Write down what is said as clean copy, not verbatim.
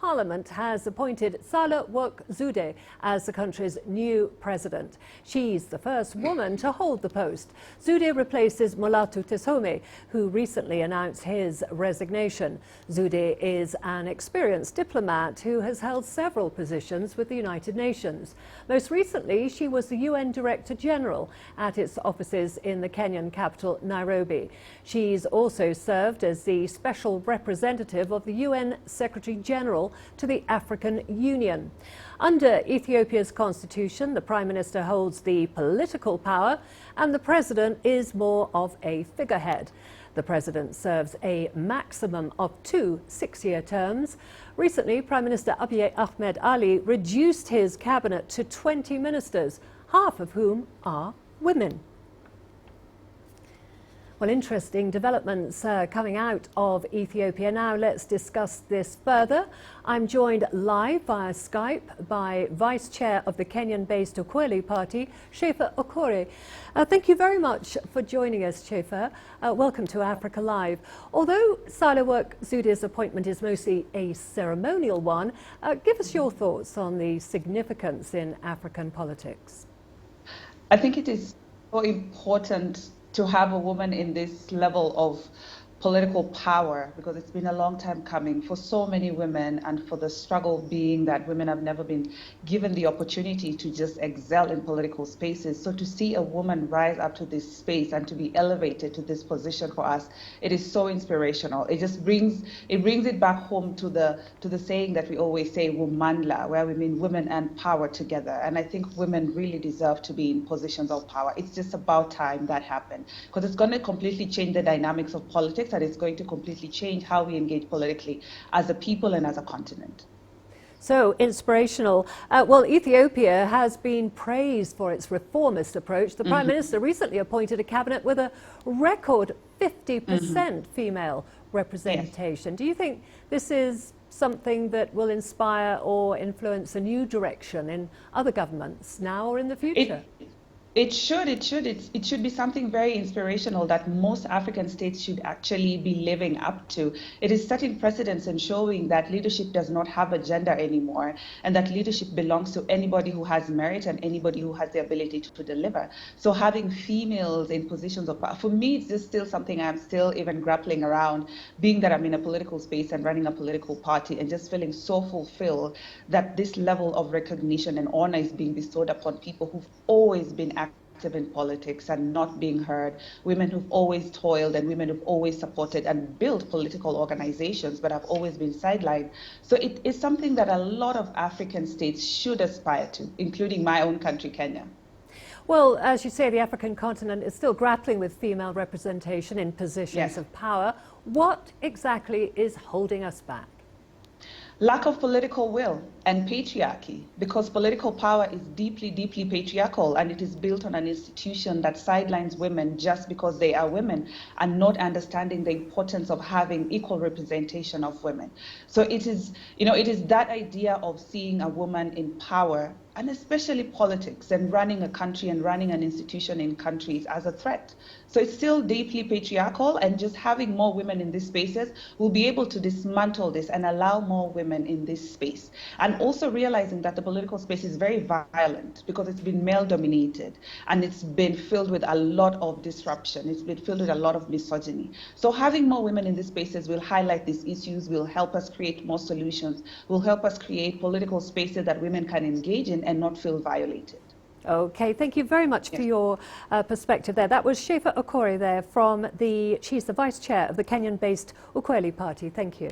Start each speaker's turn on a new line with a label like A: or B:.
A: Parliament has appointed Sahle-Work Zewde as the country's new president. She's the first woman to hold the post. Zewde replaces Mulatu Teshome, who recently announced his resignation. Zewde is an experienced diplomat who has held several positions with the United Nations. Most recently, she was the UN Director General at its offices in the Kenyan capital, Nairobi. She's also served as the special representative of the UN Secretary General to the African Union. Under Ethiopia's constitution, the Prime Minister holds the political power and the President is more of a figurehead. The President serves a maximum of 2 6-year terms. Recently, Prime Minister Abiy Ahmed Ali reduced his cabinet to 20 ministers, half of whom are women. Well, interesting developments coming out of Ethiopia. Now let's discuss this further. I'm joined live via Skype by Vice Chair of the Kenyan-based Ukweli Party, Shefa Okore. Thank you very much for joining us, Shefa. Welcome to Africa Live. Although Sahle-Work Zewde's appointment is mostly a ceremonial one, give us your thoughts on the significance in African politics.
B: I think it is so important to have a woman in this level of political power, because it's been a long time coming for so many women, and for the struggle being that women have never been given the opportunity to just excel in political spaces. So to see a woman rise up to this space and to be elevated to this position for us, it is so inspirational. It just brings it back home to the saying that we always say, Womandla, where we mean women and power together. And I think women really deserve to be in positions of power. It's just about time that happened, because it's going to completely change the dynamics of politics, and it's going to completely change how we engage politically as a people and as a continent.
A: So inspirational. Well, Ethiopia has been praised for its reformist approach. The Prime Minister recently appointed a cabinet with a record 50% female representation. Yes. Do you think this is something that will inspire or influence a new direction in other governments now or in the future?
B: It should be something very inspirational that most African states should actually be living up to. It is setting precedents and showing that leadership does not have a gender anymore, and that leadership belongs to anybody who has merit and anybody who has the ability to deliver. So having females in positions of power, for me, it's just still something I'm still even grappling around, being that I'm in a political space and running a political party, and just feeling so fulfilled that this level of recognition and honor is being bestowed upon people who've always been active in politics and not being heard, women who've always toiled and women who've always supported and built political organizations but have always been sidelined. So it is something that a lot of African states should aspire to, including my own country, Kenya.
A: Well, as you say, the African continent is still grappling with female representation in positions of power. What exactly is holding us back?
B: Lack of political will and patriarchy, because political power is deeply, deeply patriarchal, and it is built on an institution that sidelines women just because they are women and not understanding the importance of having equal representation of women. So it is that idea of seeing a woman in power, and especially politics and running a country and running an institution in countries, as a threat. So it's still deeply patriarchal, and just having more women in these spaces will be able to dismantle this and allow more women in this space. And also realizing that the political space is very violent because it's been male dominated and it's been filled with a lot of disruption. It's been filled with a lot of misogyny. So having more women in these spaces will highlight these issues, will help us create more solutions, will help us create political spaces that women can engage in and not feel violated.
A: Okay, thank you very much for your perspective there. That was Shefa Okore there she's the Vice Chair of the Kenyan-based Ukweli Party. Thank you.